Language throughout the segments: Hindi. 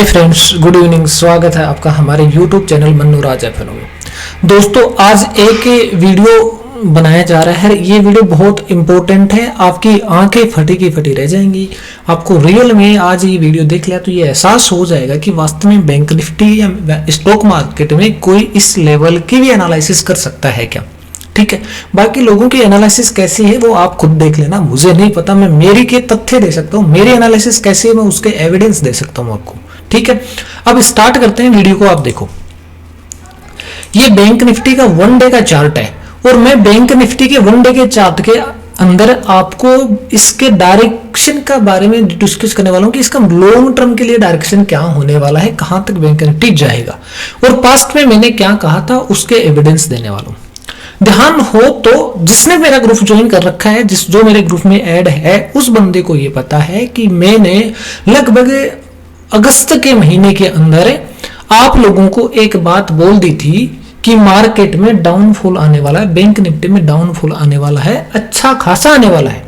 Hi friends, good evening. स्वागत है आपका हमारे यूट्यूब चैनल मन्नू राज एफएनओ में। दोस्तों, आज एक वीडियो बनाया जा रहा है। ये वीडियो बहुत इंपॉर्टेंट है, आपकी आंखें फटी की फटी रह जाएंगी। आपको रियल में आज ये वीडियो देख लिया तो ये एहसास हो जाएगा कि वास्तव में बैंक निफ्टी या स्टॉक मार्केट में कोई इस लेवल की भी एनालिसिस कर सकता है क्या। ठीक है, बाकी लोगों की एनालिसिस कैसी है वो आप खुद देख लेना, मुझे नहीं पता। मैं मेरी के तथ्य दे सकता हूँ, मेरी एनालिसिस कैसी है मैं उसके एविडेंस दे सकता हूँ आपको। ठीक है, अब स्टार्ट करते हैं वीडियो को। आप देखो, ये बैंक निफ्टी का 1 डे का चार्ट है और मैं बैंक निफ्टी के 1 डे के चार्ट के अंदर आपको इसके डायरेक्शन का बारे में डिस्कस करने वाला हूं कि इसका लॉन्ग टर्म के लिए डायरेक्शन क्या होने वाला है, कहां तक बैंक निफ्टी जाएगा और पास्ट में मैंने क्या कहा था उसके एविडेंस देने वाला हूं। ध्यान हो तो जिसने मेरा ग्रुप ज्वाइन कर रखा है, जो मेरे ग्रुप में ऐड है, उस बंदे को ये पता है कि मैंने लगभग अगस्त के महीने के अंदर आप लोगों को एक बात बोल दी थी कि मार्केट में डाउनफॉल आने वाला है, बैंक निफ्टी में डाउनफॉल आने वाला है, अच्छा खासा आने वाला है,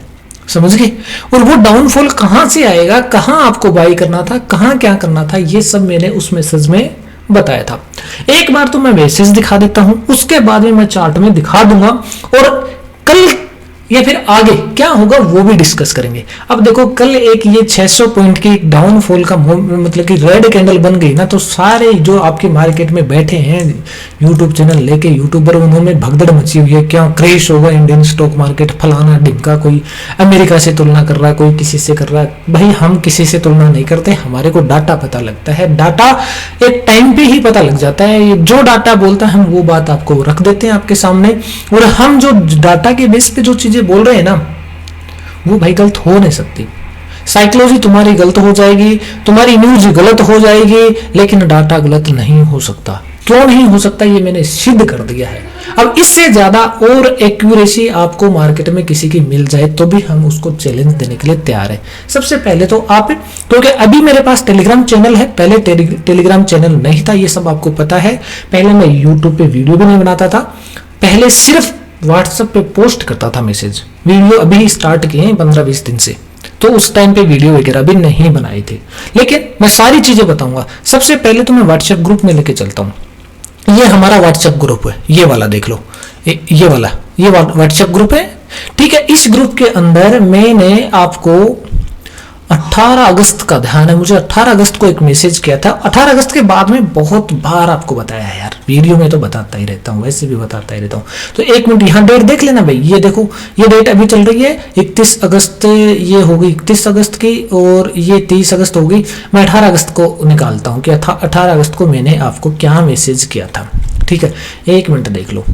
समझ गए। और वो डाउनफॉल कहां से आएगा, कहां आपको बाई करना था, कहां क्या करना था, ये सब मैंने उस मैसेज में बताया था। एक बार तो मैं मैसेज दिखा देता हूं, उसके बाद में मैं चार्ट में दिखा दूंगा और कल या फिर आगे क्या होगा वो भी डिस्कस करेंगे। अब देखो, कल एक ये 600 पॉइंट की डाउनफॉल का मतलब कि रेड कैंडल बन गई ना, तो सारे जो आपके मार्केट में बैठे हैं यूट्यूब चैनल लेके यूट्यूबर, उन्होंने भगदड़ मची हुई है, क्या क्रैश होगा इंडियन स्टॉक मार्केट, फलाना ढिमका, कोई अमेरिका से तुलना कर रहा है, कोई किसी से कर रहा है। भाई हम किसी से तुलना नहीं करते, हमारे को डाटा पता लगता है, डाटा एक टाइम पे ही पता लग जाता है। जो डाटा बोलता है हम वो बात आपको रख देते हैं आपके सामने, और हम जो डाटा के बेस पे जो चीजें बोल रहे हैं ना वो भाई गलत हो नहीं सकती। साइकोलॉजी तुम्हारी गलत हो जाएगी, तुम्हारी न्यूज गलत हो जाएगी, लेकिन डाटा गलत नहीं हो सकता। क्यों नहीं हो सकता ये मैंने सिद्ध कर दिया है। अब इससे ज्यादा और एक्यूरेसी आपको मार्केट में किसी की मिल जाए तो भी हम उसको चैलेंज देने के लिए तैयार है। सबसे पहले तो आप, क्योंकि अभी मेरे पास टेलीग्राम चैनल है, पहले टेलीग्राम चैनल नहीं था, ये सब आपको पता है। पहले मैं यूट्यूब पे वीडियो भी नहीं बनाता था, पहले सिर्फ व्हाट्सएप पे पोस्ट करता था मैसेज। वीडियो अभी स्टार्ट किए हैं 15-20 दिन से, तो उस टाइम पे वीडियो वगैरह भी नहीं बनाए थे, लेकिन मैं सारी चीजें बताऊंगा। सबसे पहले तो मैं व्हाट्सएप ग्रुप में लेके चलता हूं। ये हमारा व्हाट्सएप ग्रुप है, ये वाला देख लो, ये वाला ये व्हाट्सएप ग्रुप है। ठीक है, इस ग्रुप के अंदर मैंने आपको 18 अगस्त का ध्यान है, मुझे 18 अगस्त को एक मैसेज किया था। 18 अगस्त के बाद में बहुत बार आपको बताया है यार, वीडियो में तो बताता ही रहता हूँ, वैसे भी बताता ही रहता हूँ। तो एक मिनट यहाँ डेट देख लेना भाई, ये देखो, ये डेट अभी चल रही है 31 अगस्त, ये होगी 31 अगस्त की और ये 30 अगस्त होगी। मैं 18 अगस्त को निकालता हूँ कि 18 अगस्त को मैंने आपको क्या मैसेज किया था। ठीक है, एक मिनट देख लो,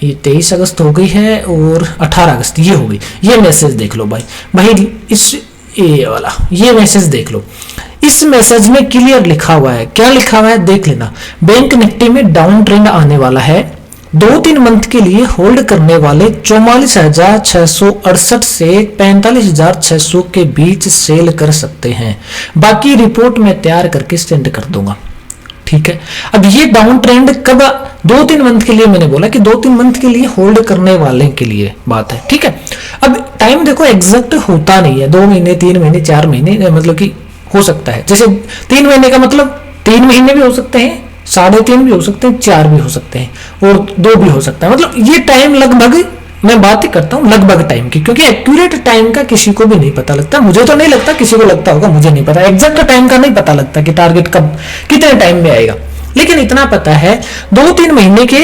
ये 23 अगस्त हो गई है और 18 अगस्त ये हो गई। ये मैसेज देख लो भाई इस ये वाला ये मैसेज देख लो। इस मैसेज में क्लियर लिखा हुआ है, क्या लिखा हुआ है देख लेना। बैंक निफ्टी में डाउन ट्रेंड आने वाला है, 2-3 मंथ के लिए होल्ड करने वाले 44,668 से 45,600 के बीच सेल कर सकते हैं। बाकी रिपोर्ट मैं तैयार करके सेंड कर दूंगा। ठीक है, अब ये डाउन ट्रेंड कब, 2-3 मंथ के लिए मैंने बोला कि 2-3 मंथ के लिए होल्ड करने वाले के लिए बात है। ठीक है, अब टाइम देखो एग्जैक्ट होता नहीं है, 2 महीने 3 महीने 4 महीने, मतलब कि हो सकता है। जैसे 3 महीने का मतलब 3 महीने भी हो सकते हैं, 3.5 भी हो सकते हैं, 4 भी हो सकते हैं और 2 भी हो सकता है। मतलब ये टाइम लगभग, मैं बात ही करता हूं लगभग टाइम की, क्योंकि एक्यूरेट टाइम का किसी को भी नहीं पता लगता। मुझे तो नहीं लगता, किसी को लगता होगा, मुझे नहीं पता। एग्जैक्ट टाइम का नहीं पता लगता कि टारगेट कब कितने टाइम में आएगा, लेकिन इतना पता है 2-3 महीने के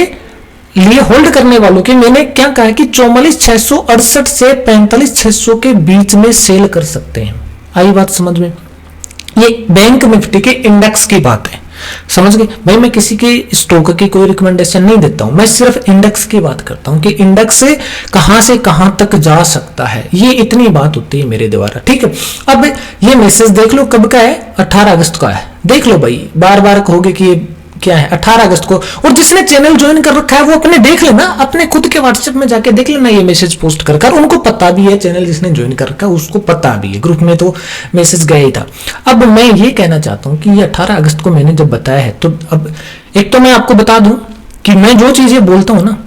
लिए होल्ड करने वालों के मैंने क्या कहा है कि 44,668 से 45,600 के बीच में सेल कर सकते हैं। आई बात समझ में? ये बैंक निफ्टी के इंडेक्स की बात है, समझ गए भाई। मैं किसी के स्टॉक की कोई रिकमेंडेशन नहीं देता हूं, मैं सिर्फ इंडेक्स की बात करता हूं कि इंडेक्स से कहां तक जा सकता है, ये इतनी बात होती है मेरे द्वारा। ठीक है, अब ये मैसेज देख लो कब का है, 18 अगस्त का है। देख लो भाई, बार बार कहोगे कि ये क्या है, 18 अगस्त को। और जिसने चैनल ज्वाइन कर रखा है वो अपने देख लेना, अपने खुद के व्हाट्सएप में जाके देख लेना, ये मैसेज पोस्ट कर कर उनको पता भी है, चैनल जिसने ज्वाइन कर रखा है उसको पता भी है, ग्रुप में तो मैसेज गया ही था। अब मैं ये कहना चाहता हूं कि ये 18 अगस्त को मैंने जब बताया है, तो अब एक तो मैं आपको बता दूं कि मैं जो चीजें बोलता हूं ना,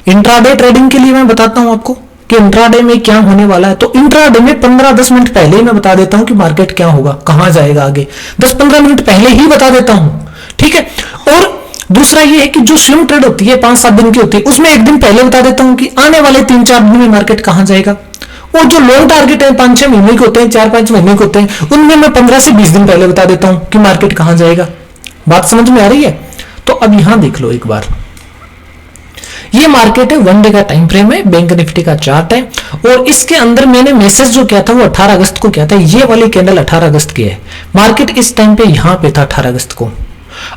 इंट्राडे ट्रेडिंग के लिए मैं बताता हूं आपको, कि इंट्राडे में क्या होने वाला है, तो इंट्राडे में 15-10 मिनट पहले ही मैं बता देता हूं कि मार्केट क्या होगा, कहां जाएगा आगे, 10-15 मिनट पहले ही बता देता हूं, ठीक है। और दूसरा ये है कि जो स्विंग ट्रेड होती है 5-7 दिन की होती है, उसमें एक दिन पहले बता देता हूं कि आने वाले 3-4 दिन में मार्केट कहां जाएगा। और जो लॉन्ग टारगेट है 5-6 महीने के होते हैं, 4-5 महीने के होते हैं, उनमें मैं 15 से 20 दिन पहले बता देता हूं कि मार्केट कहां जाएगा। बात समझ में आ रही है? तो अब यहां देख लो एक बार, ये मार्केट है, 1 डे का टाइम फ्रेम है, बैंक निफ्टी का चार्ट है, और इसके अंदर मैंने मैसेज जो किया था वो 18 अगस्त को किया था। ये वाली कैंडल 18 अगस्त की है, मार्केट इस टाइम पे यहां पे था 18 अगस्त को।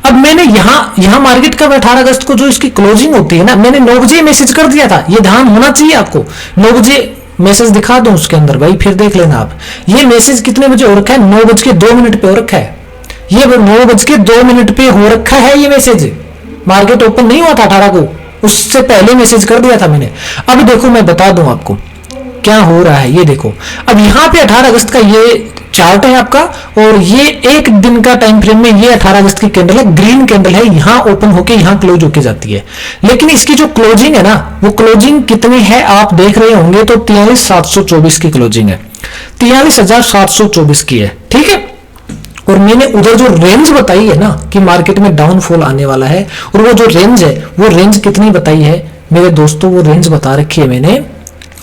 अब मैंने यहां मार्केट का 18 अगस्त को जो इसकी क्लोजिंग होती है ना, मैंने 9 बजे मैसेज कर दिया था, ये ध्यान होना चाहिए आपको। 9 बजे मैसेज दिखा दूं उसके अंदर भाई, फिर देख लेना आप। ये मैसेज कितने बजे हो रखा है? 9:02 पे हो रखा है। ये 9:02 पे हो रखा है ये मैसेज, मार्केट ओपन नहीं हुआ था 18 को, उससे पहले मैसेज कर दिया था मैंने। अब देखो मैं बता दूं आपको क्या हो रहा है, ये देखो। अब यहां पे 18 अगस्त का ये चार्ट है आपका, और ये एक दिन का टाइम फ्रेम में ये 18 अगस्त की कैंडल है, ग्रीन कैंडल है, यहां ओपन होके यहां क्लोज होके जाती है। लेकिन इसकी जो क्लोजिंग है ना, वो क्लोजिंग कितनी है आप देख रहे होंगे, तो 43,724 की क्लोजिंग है, 43,724 की है, ठीक है। और मैंने उधर जो रेंज बताई है ना कि मार्केट में डाउनफॉल आने वाला है, और वो जो रेंज है वो रेंज कितनी बताई है मेरे दोस्तों, वो रेंज बता रखी है मैंने।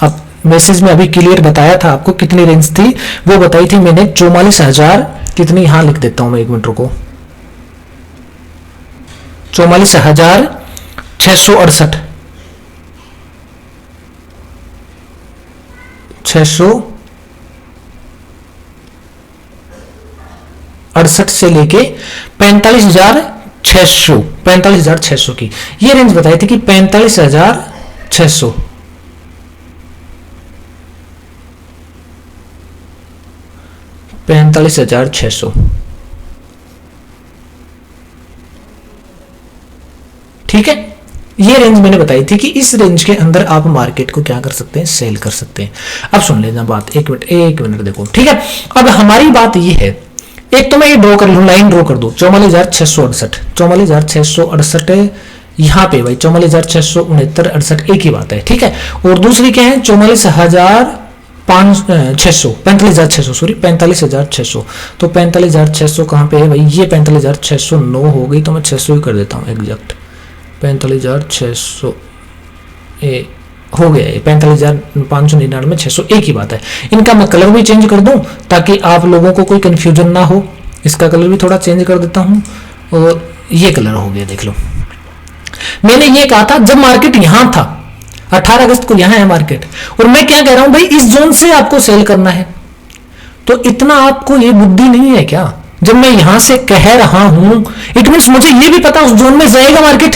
अब मैसेज में अभी क्लियर बताया था आपको कितनी रेंज थी, वो बताई थी मैंने 44,000 कितनी, यहां लिख देता हूं मैं, एक मिनट रुको, 44,668 668 से लेके 45,600 की ये रेंज बताई थी कि 45,600, ठीक है। ये रेंज मैंने बताई थी कि इस रेंज के अंदर आप मार्केट को क्या कर सकते हैं, सेल कर सकते हैं। अब सुन लेना बात, एक मिनट देखो, ठीक है। अब हमारी बात ये है, एक तो मैं ये ड्रॉ कर लूं, लाइन ड्रॉ कर दो, 44,668 यहां पे भाई, 44,669 एक ही बात है, ठीक है। और दूसरी क्या है, 45,600 सॉरी 45,600, तो 45,600 कहां पे है भाई, ये 45,609 हो गई, तो मैं 600 ही कर देता हूं एग्जैक्ट, 45,600 हो गया, 45,599 600 एक ही बात है। इनका मैं कलर भी चेंज कर दूं ताकि आप लोगों को कोई कंफ्यूजन ना हो, इसका कलर भी थोड़ा चेंज कर देता हूं, और ये कलर हो गया, देख लो। मैंने ये कहा था जब मार्केट यहां था 18 अगस्त को, यहां है मार्केट, और मैं क्या कह रहा हूं भाई, इस जोन से आपको सेल करना है, तो इतना आपको ये बुद्धि नहीं है क्या? जब मैं यहां से कह रहा हूं, इट मींस मुझे ये भी पता उस जोन में जाएगा मार्केट,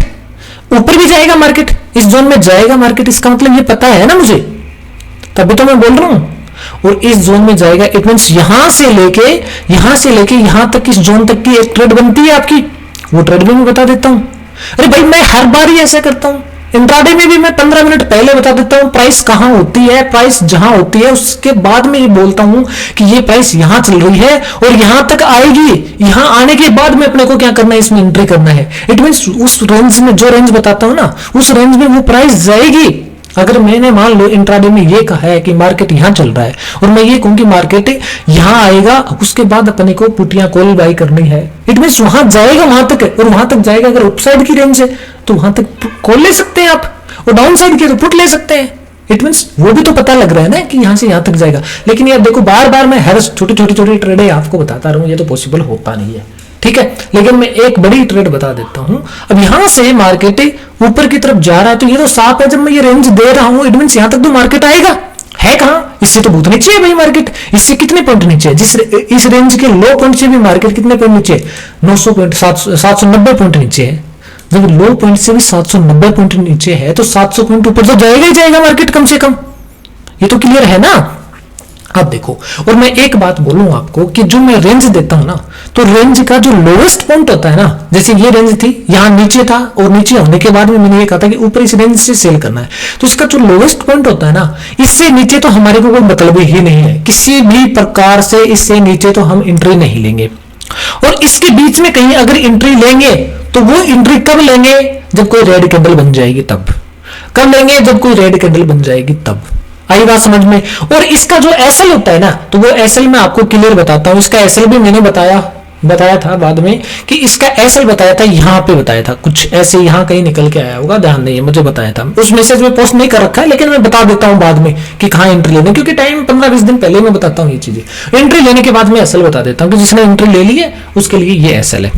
ऊपर भी जाएगा मार्केट, इस जोन में जाएगा मार्केट, इसका मतलब ये पता है ना मुझे, तभी तो मैं बोल रहा हूं। और इस जोन में जाएगा, इट मींस यहां से लेके यहां तक, इस जोन तक की एक ट्रेड बनती है आपकी, वो ट्रेड भी मैं बता देता हूं। अरे भाई मैं हर बार ही ऐसा करता हूं, इंट्राडे में भी मैं 15 मिनट पहले बता देता हूं प्राइस कहां होती है, प्राइस जहां होती है उसके बाद में ये बोलता हूं कि ये प्राइस यहां चल रही है और यहां तक आएगी, यहां आने के बाद में अपने को क्या करना है, इसमें एंट्री करना है। इट मींस उस रेंज में, जो रेंज बताता हूं ना, उस रेंज में वो प्राइस जाएगी। अगर मैंने मान लो इंट्राडे में ये कहा है कि मार्केट यहां चल रहा है, और मैं ये कहूं कि मार्केट यहां आएगा, उसके बाद अपने को पुट या कॉल बाई करनी है, इट मींस वहां जाएगा, वहां तक, और वहां तक जाएगा। अगर अपसाइड की रेंज है तो वहां तक कॉल ले सकते हैं आप, और डाउन साइड की तो पुट ले सकते हैं। इट मींस वो भी तो पता लग रहा है ना कि यहां से यहां तक जाएगा। लेकिन यार देखो, बार बार मैं हर छोटी ट्रेड आपको बताता रहूं, ये तो पॉसिबल होता नहीं है, ठीक है। लेकिन मैं एक बड़ी ट्रेड बता देता हूं। अब यहां से मार्केट ऊपर की तरफ जा रहा है, तो ये तो साफ है, जब मैं ये रेंज दे रहा हूं, इट मींस यहां तक तो मार्केट आएगा। है कहां, इससे तो बहुत नीचे है भाई मार्केट, इससे कितने पॉइंट नीचे है, इस रेंज के लो पॉइंट से भी मार्केट कितने पॉइंट नीचे है, 900 पॉइंट, 790 पॉइंट नीचे है। जब लो पॉइंट से भी 790 पॉइंट नीचे है, तो 700 पॉइंट ऊपर तो जाएगा ही जाएगा मार्केट कम से कम, ये तो क्लियर है ना। अब देखो, और मैं एक बात बोलूं आपको कि जो मैं रेंज देता हूं ना, तो रेंज का जो लोवेस्ट पॉइंट होता है ना, जैसे ये रेंज थी, यहां नीचे था, और नीचे होने के बाद में मैंने ये कहा था कि ऊपर इस रेंज से सेल करना है, तो इसका जो लोवेस्ट पॉइंट होता है ना, इससे नीचे तो हमारे को कोई मतलब ही नहीं है, किसी भी प्रकार से इससे नीचे तो हम एंट्री नहीं लेंगे। और इसके बीच में कहीं अगर एंट्री लेंगे, तो वो एंट्री कब लेंगे, जब कोई रेड कैंडल बन जाएगी तब। कब लेंगे, जब कोई रेड कैंडल बन जाएगी तब। आई बात समझ में। और इसका जो एसएल होता है ना, तो वो एसएल मैं आपको क्लियर बताता हूँ। इसका एसएल भी मैंने बताया था बाद में कि इसका एसएल बताया था, यहाँ पे बताया था कुछ ऐसे, यहाँ कहीं निकल के आया होगा, ध्यान नहीं है, मुझे बताया था। उस मैसेज में पोस्ट नहीं कर रखा है, लेकिन मैं बता देता हूँ बाद में कि कहाँ एंट्री लेनी, क्योंकि टाइम 15-20 दिन पहले मैं बताता हूँ ये चीजें। एंट्री लेने के बाद मैं एसएल बता देता हूँ कि जिसने एंट्री ले ली है उसके लिए ये एसएल है।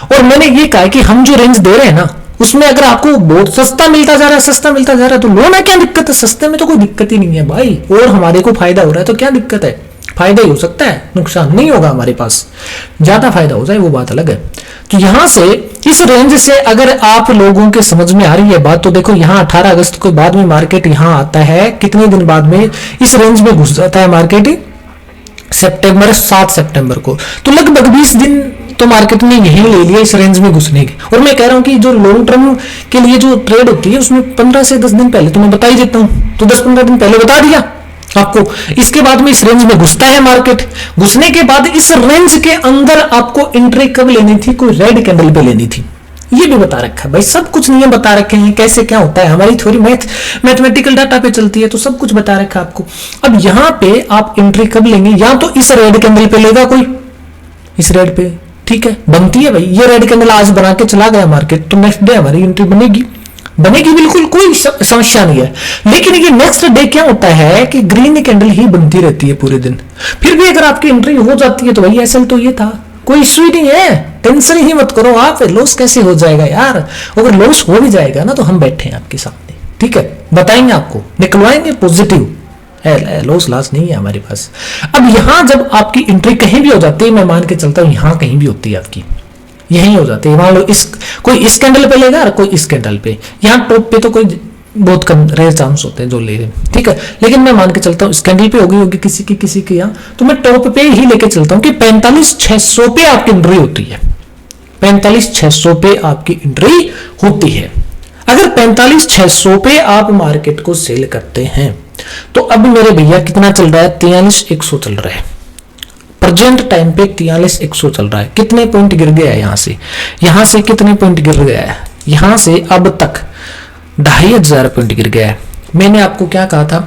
और मैंने ये कहा कि हम जो रेंज दे रहे हैं ना, उसमें अगर आपको बहुत सस्ता मिलता जा रहा है तो लो ना, क्या दिक्कत है? सस्ते में तो कोई दिक्कत ही नहीं है भाई, और हमारे को फायदा हो रहा है तो क्या दिक्कत है? फायदा ही हो सकता है, नुकसान नहीं होगा हमारे पास, ज्यादा फायदा हो जाए वो बात अलग है। तो यहां से इस रेंज से अगर आप लोगों के समझ में आ रही है बात, तो देखो यहाँ 18 अगस्त को बाद में मार्केट यहाँ आता है, कितने दिन बाद में इस रेंज में घुस जाता है मार्केट, 7 सितंबर को। तो लगभग 20 दिन तो मार्केट ने यही ले लिया इस रेंज में घुसने के। और मैं कह रहा हूं कि जो लॉन्ग टर्म के लिए जो ट्रेड होती है उसमें 15 से 10 दिन पहले तो मैं बता ही देता हूं, तो 10-15 दिन पहले बता दिया आपको। इसके बाद में इस रेंज में घुसता है मार्केट, घुसने के बाद इस रेंज के अंदर आपको एंट्री कब लेनी थी, कोई रेड कैंडल पे लेनी थी, ये भी बता रखा है भाई। सब कुछ नियम बता रखे हैं, कैसे क्या होता है, हमारी थ्योरी मैथमेटिकल डाटा पे चलती है, तो सब कुछ बता रखा है आपको। अब यहाँ पे आप एंट्री कब लेंगे, या तो इस रेड कैंडल पे लेगा कोई, इस रेड पे, ठीक है, बनती है भाई। ये रेड कैंडल आज बना के चला गया मार्केट, तो नेक्स्ट डे हमारी एंट्री बनेगी, बिल्कुल कोई समस्या नहीं है। लेकिन ये नेक्स्ट डे क्या होता है कि ग्रीन कैंडल ही बनती रहती है पूरे दिन। फिर भी अगर आपकी एंट्री हो जाती है तो भाई एसएल तो ये था, कोई इश्यू नहीं है, टेंशन ही मत करो आप। लॉस कैसे हो जाएगा यार? अगर लॉस हो भी जाएगा ना तो हम बैठे हैं आपके सामने, ठीक है, बताएंगे आपको, निकलवाएंगे पॉजिटिव, लॉस नहीं है हमारे पास। अब यहां जब आपकी एंट्री कहीं भी हो जाती है, मैं मान के चलता हूं यहां कहीं भी होती है आपकी, यही हो जाती है। मान लो कोई इस कैंडल पे लेगा और कोई इस कैंडल पे, यहाँ टॉप पे तो कोई बहुत कम रेयर चांस होते हैं जो ले रहे हैं, ठीक है। लेकिन मैं मान के चलता हूँ इस कैंडल पे होगी किसी की यहाँ, तो मैं टॉप पे ही लेके चलता हूँ कि 45,600 पे आपकी एंट्री होती है, 45,600 पे आपकी एंट्री होती है। अगर 45,600 पे आप मार्केट को सेल करते हैं, तो अब मेरे भैया कितना चल रहा है, 43,100 चल रहा है प्रेजेंट टाइम पे, 43,100 चल रहा है। कितने पॉइंट गिर गया है यहां से कितने पॉइंट गिर गया है, यहां से अब तक 2,500 पॉइंट गिर गया है। मैंने आपको क्या कहा था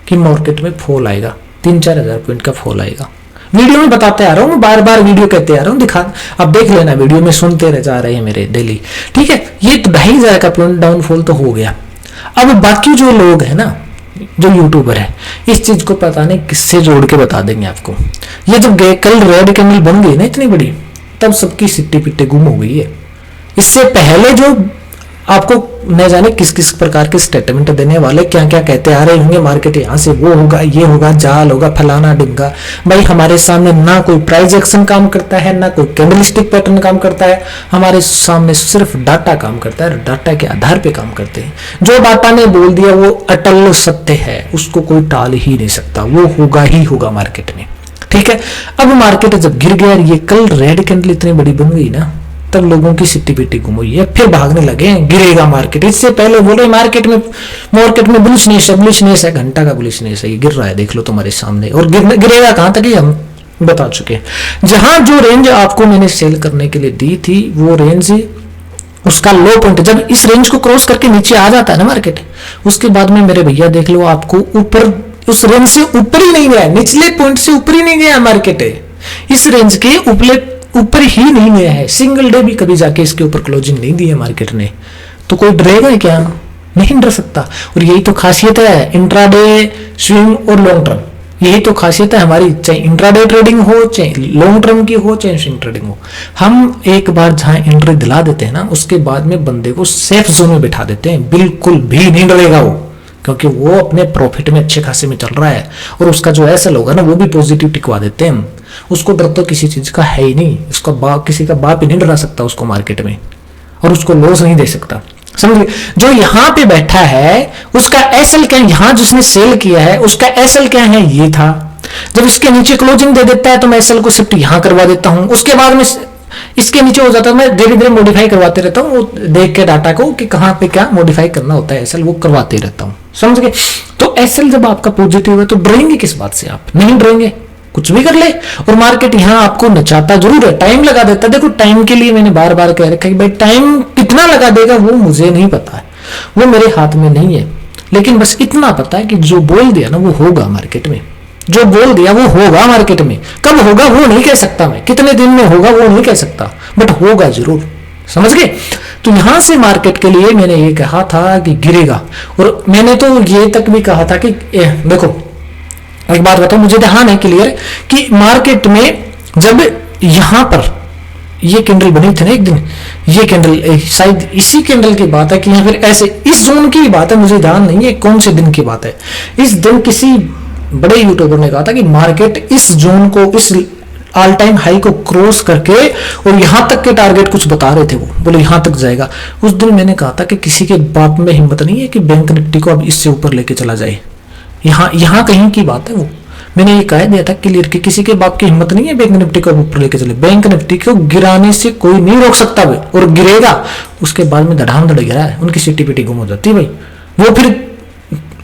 कि मार्केट में फॉल आएगा, 3-4 हजार पॉइंट का फॉल आएगा। वीडियो में बताते आ रहा हूं, बार बार वीडियो कहते आ रहा हूं, दिखा अब देख लेना वीडियो में, सुनते रह जा रहे हैं मेरे डेली, ठीक है। ये 2,500 का पॉइंट डाउनफॉल तो हो गया। अब बाकी जो लोग हैं ना, जो यूट्यूबर है, इस चीज को पता नहीं किससे जोड़ के बता देंगे आपको। ये जब कल रेड कैंडल बन गई ना इतनी बड़ी, तब सबकी सिट्टी पिट्टी गुम हो गई है। इससे पहले जो आपको न जाने किस किस प्रकार के स्टेटमेंट देने वाले क्या क्या कहते आ रहे होंगे, मार्केट यहाँ से वो होगा, ये होगा, जाल होगा, फलाना डिंगा। भाई हमारे सामने ना कोई प्राइस एक्शन काम करता है, ना कोई कैंडलस्टिक पैटर्न काम करता है, हमारे सामने सिर्फ डाटा काम करता है, डाटा के आधार पे काम करते हैं। जो डाटा ने बोल दिया वो अटल सत्य है, उसको कोई टाल ही नहीं सकता, वो होगा ही होगा मार्केट में, ठीक है। अब मार्केट जब गिर गया, ये कल रेड कैंडल इतनी बड़ी बन गई ना, तब लोगों की सिट्टी पिट्टी गुम हुई है, फिर भागने लगे, गिरेगा मार्केट। इससे पहले बोले मार्केट में बुलिशनेस है, घंटा का बुलिशनेस है, ये गिर रहा है, देख लो तुम्हारे सामने। और गिरेगा कहां तक, हम बता चुके हैं। जहां जो रेंज आपको मैंने सेल करने के लिए दी थी, वो रेंज उसका लो पॉइंट, जब इस रेंज को क्रॉस करके नीचे आ जाता है ना मार्केट, उसके बाद में मेरे भैया देख लो, आपको ऊपर उस रेंज से ऊपर ही नहीं गया, निचले पॉइंट से ऊपर ही नहीं गया मार्केट, इस रेंज के ऊपर ही नहीं गया है। सिंगल डे भी कभी जाके इसके ऊपर क्लोजिंग नहीं दी है मार्केट ने, तो कोई डरेगा क्या? नहीं डर सकता। और यही तो खासियत है इंट्राडे, स्विंग और लॉन्ग टर्म, यही तो खासियत है हमारी, चाहे इंट्राडे ट्रेडिंग हो, चाहे लॉन्ग टर्म की हो, चाहे स्विंग ट्रेडिंग हो। हम एक बार जहां एंट्री दिला देते हैं ना, उसके बाद में बंदे को सेफ जोन में बिठा देते हैं, बिल्कुल भी नहीं डरेगा वो, क्योंकि वो अपने प्रॉफिट में अच्छे खासे में चल रहा है। और उसका जो एसएल होगा ना, वो भी पॉजिटिव टिकवा देते हैं। उसको डर तो किसी चीज का है ही नहीं, उसका किसी का बाप ही नहीं डरा सकता उसको मार्केट में, और उसको लॉस नहीं दे सकता, समझिए। जो यहाँ पे बैठा है उसका एसएल क्या, यहाँ जिसने सेल किया है उसका एसएल क्या है, ये था। जब इसके नीचे क्लोजिंग दे देता है तो मैं एसएल को शिफ्ट यहाँ करवा देता हूँ, उसके बाद में इसके नीचे हो जाता है, मैं धीरे धीरे मॉडिफाई करवाते रहता हूँ, वो देख के डाटा को कि कहाँ पे क्या मॉडिफाई करना होता है, एसएल वो करवाते रहता हूँ, समझ गए। तो एसएल जब आपका पॉजिटिव है तो डरेंगे किस बात से? आप नहीं डरेंगे, कुछ भी कर ले। और मार्केट यहाँ आपको नचाता जरूर है, टाइम लगा देता है। देखो टाइम के लिए मैंने बार बार कह रखा है कि भाई टाइम कितना लगा देगा वो मुझे नहीं पता है, वो मेरे हाथ में नहीं है। लेकिन बस इतना पता है कि जो बोल दिया ना वो होगा मार्केट में, जो बोल दिया वो होगा मार्केट में। कब होगा वो नहीं कह सकता मैं, कितने दिन में होगा वो नहीं कह सकता, बट होगा जरूर। समझ गए? तो यहां से मार्केट के लिए मैंने ये कहा था कि गिरेगा, और मैंने तो ये तक भी कहा था कि देखो एक बात बताओ, मुझे ध्यान है क्लियर कि मार्केट में जब यहां पर ये कैंडल बनी थी ना एक दिन, ये कैंडल शायद इसी कैंडल की बात है कि या फिर ऐसे इस जोन की बात है, मुझे ध्यान नहीं है कौन से दिन की बात है। इस दिन किसी बड़े यूट्यूबर ने कहा था कि मार्केट इस जोन को, इस ऑल टाइम हाई को क्रॉस करके, और यहां तक के टारगेट कुछ बता रहे थे, वो बोले यहां तक जाएगा। उस दिन मैंने कहा था कि किसी के बाप में हिम्मत नहीं है कि बैंक निफ्टी को अब इससे ऊपर लेके चला जाए। यहां कहीं की बात है वो, मैंने ये कह दिया था क्लियर कि किसी के बाप की हिम्मत नहीं है बैंक निफ्टी को ऊपर लेके चले। बैंक निफ्टी को गिराने से कोई नहीं रोक सकता भाई, और गिरेगा उसके बाद में धड़ाम धड़ गिरा है, उनकी सीटी पीटी गुम हो जाती है भाई। वो फिर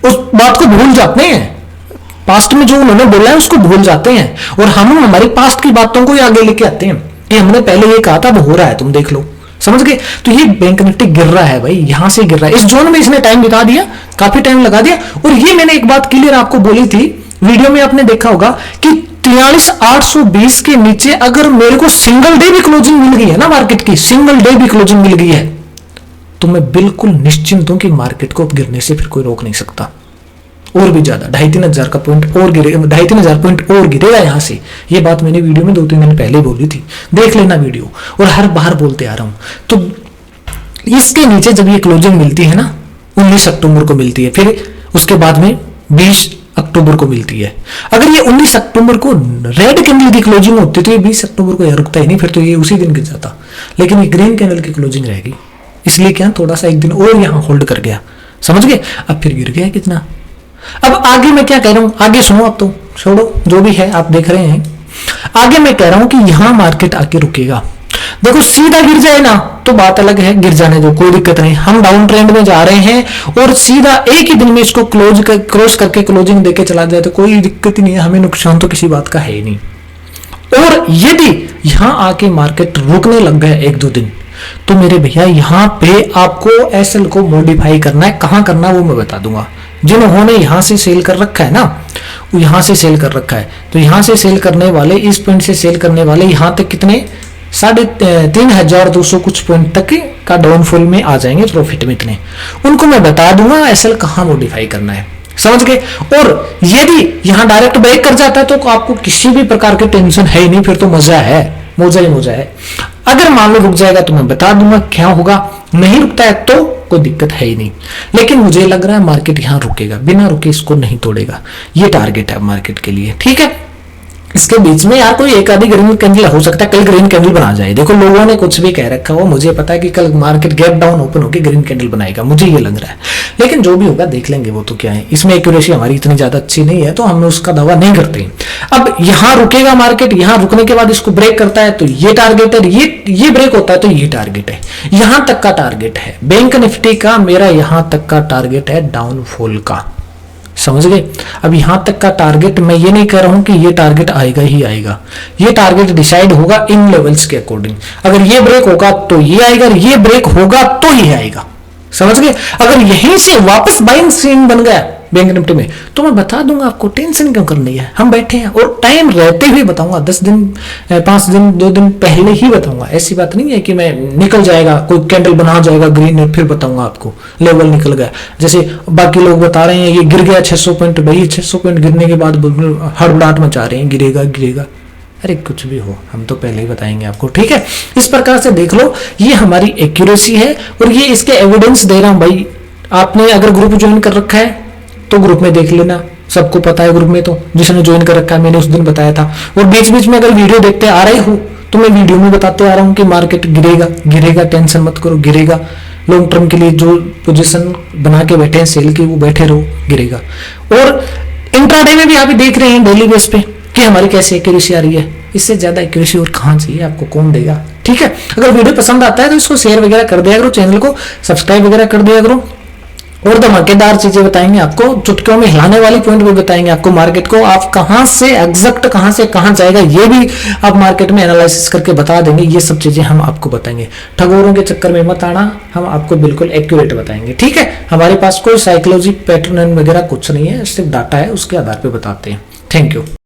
उस बात को भूल जाते हैं, पास्ट में जो उन्होंने बोला है उसको भूल जाते हैं, और हम हमारी पास्ट की बातों को आगे लेके आते हैं कि हमने पहले ये कहा था वो हो रहा है, तुम देख लो। समझ गए? तो ये बैंक निफ्टी गिर रहा है भाई, यहां से गिर रहा है, इस जोन में इसने टाइम बिता दिया, काफी टाइम लगा दिया। और ये मैंने एक बात क्लियर आपको बोली थी वीडियो में, आपने देखा होगा कि 43,820 के नीचे अगर मेरे को सिंगल डे भी क्लोजिंग मिल गई है ना, मार्केट की सिंगल डे भी क्लोजिंग मिल गई है, तो मैं बिल्कुल निश्चिंत हूं कि मार्केट को गिरने से फिर कोई रोक नहीं सकता। और भी ज्यादा 2,500 का पॉइंट और गिरे, 2,500 पॉइंट और गिरेगा यहां से। ये बात मैंने वीडियो में 2-3 दिन पहले बोली थी, देख लेना वीडियो, और हर बार बोलते आ रहा हूं। तो इसके नीचे जब ये क्लोजिंग मिलती है ना, 19 अक्टूबर को मिलती है, फिर उसके बाद में 20 अक्टूबर को मिलती है। अगर ये 19 अक्टूबर को रेड कैंडल की क्लोजिंग होती तो ये 20 अक्टूबर को रुकता ही नहीं, फिर तो ये उसी दिन गिर जाता। लेकिन ये ग्रीन कैंडल की क्लोजिंग रहेगी, इसलिए क्या थोड़ा सा एक दिन और यहां होल्ड कर गया। समझ गए? अब फिर गिर गया कितना। अब आगे मैं क्या कह रहा हूं, आगे सुनो, अब तो छोड़ो जो भी है आप देख रहे हैं। आगे मैं कह रहा हूं कि यहां मार्केट आके रुकेगा। देखो सीधा गिर जाए ना तो बात अलग है, गिर जाने दो, कोई दिक्कत नहीं, हम डाउन ट्रेंड में जा रहे हैं, और सीधा एक ही दिन में इसको क्रॉस करके क्लोजिंग देके चला जाए तो कोई दिक्कत ही नहीं है, हमें नुकसान तो किसी बात का है ही नहीं। और यदि यहां आके मार्केट रुकने लग गया 1-2 दिन, तो मेरे भैया यहां पे आपको एसएल को मॉडिफाई करना है। कहां करना वो मैं बता दूंगा। जिन्होंने यहां से सेल कर रखा है ना, वो यहां से सेल कर रखा है, तो यहां से सेल करने वाले, इस पॉइंट से सेल करने वाले यहां तक कितने 3,200 कुछ पॉइंट तक का डाउनफॉल में आ जाएंगे प्रॉफिट में इतने, उनको मैं बता दूंगा एसएल कहां मॉडिफाई करना है। समझ गए? और यदि यहां डायरेक्ट ब्रेक कर जाता है तो आपको किसी भी प्रकार की टेंशन है ही नहीं, फिर तो मजा है, मौजा ही मौजा है। अगर मान लो रुक जाएगा तो मैं बता दूंगा क्या होगा, नहीं रुकता है तो कोई दिक्कत है ही नहीं। लेकिन मुझे लग रहा है मार्केट यहां रुकेगा, बिना रुके इसको नहीं तोड़ेगा, ये टारगेट है मार्केट के लिए। ठीक है, इसके बीच में यार कोई एक आधी ग्रीन कैंडल हो सकता है, कल ग्रीन कैंडल बना जाए। देखो लोगों ने कुछ भी कह रखा हो, मुझे पता है कि कल मार्केट गैप डाउन ओपन होकर ग्रीन कैंडल बनाएगा, मुझे ये लग रहा है। लेकिन जो भी होगा देख लेंगे, वो तो क्या है, इसमें एक्यूरेसी हमारी इतनी ज्यादा अच्छी नहीं है तो हम उसका दावा नहीं करते। अब यहां रुकेगा मार्केट, यहां रुकने के बाद इसको ब्रेक करता है तो ये टारगेट है, ये ब्रेक होता है तो ये टारगेट है, यहां तक का टारगेट है बैंक निफ्टी का, मेरा यहां तक का टारगेट है डाउनफॉल का। समझ गए? अब यहां तक का टारगेट, मैं ये नहीं कह रहा हूं कि ये टारगेट आएगा ही आएगा, ये टारगेट डिसाइड होगा इन लेवल्स के अकॉर्डिंग। अगर ये ब्रेक होगा तो ये आएगा, ये ब्रेक होगा तो ये आएगा। समझ गए? अगर यहीं से वापस बाइंग सीन बन गया बैंक निफ्टी में तो मैं बता दूंगा आपको, टेंशन क्यों करनी है, हम बैठे हैं, और टाइम रहते हुए बताऊंगा, 10 दिन 5 दिन 2 दिन पहले ही बताऊंगा। ऐसी बात नहीं है कि मैं निकल जाएगा कोई कैंडल बना जाएगा ग्रीन फिर बताऊंगा आपको लेवल निकल गया, जैसे बाकी लोग बता रहे हैं ये गिर गया 600 पॉइंट। भाई 600 पॉइंट गिरने के बाद हड़बड़ाहट मचा रहे हैं, गिरेगा गिरेगा, अरे कुछ भी हो हम तो पहले ही बताएंगे आपको। ठीक है, इस प्रकार से देख लो, ये हमारी एक्यूरेसी है और ये इसके एविडेंस दे रहा हूं भाई। आपने अगर ग्रुप ज्वाइन कर रखा है तो ग्रुप में देख लेना, सबको पता है ग्रुप में, तो जिसने ज्वाइन कर रखा है मैंने उस दिन बताया था। और बीच बीच में अगर वीडियो देखते आ रहे हो तो मैं वीडियो में बताते आ रहा हूं कि मार्केट गिरेगा गिरेगा, टेंशन मत करो, गिरेगा। लॉन्ग टर्म के लिए जो पोजीशन बना के बैठे हैं सेल की, वो बैठे रहो, गिरेगा। और इंट्राडे में भी आप देख रहे हैं डेली बेस पे कि हमारी कैसे एक्यूरेसी आ रही है, इससे ज्यादा एक्यूरेसी और कहां चाहिए आपको, कौन देगा। ठीक है, अगर वीडियो पसंद आता है तो इसको शेयर वगैरह कर दिया करो, चैनल को सब्सक्राइब वगैरह कर दिया करो। और धमाकेदार चीजें बताएंगे आपको, चुटकियों में हिलाने वाली पॉइंट भी बताएंगे आपको। मार्केट को आप कहां से एग्जैक्ट कहां से कहां जाएगा ये भी आप मार्केट में एनालिसिस करके बता देंगे। ये सब चीजें हम आपको बताएंगे। ठगोरों के चक्कर में मत आना, हम आपको बिल्कुल एक्यूरेट बताएंगे, ठीक है। हमारे पास कोई साइकोलॉजी पैटर्न वगैरह कुछ नहीं है, सिर्फ डाटा है, उसके आधार पर बताते हैं। Thank you.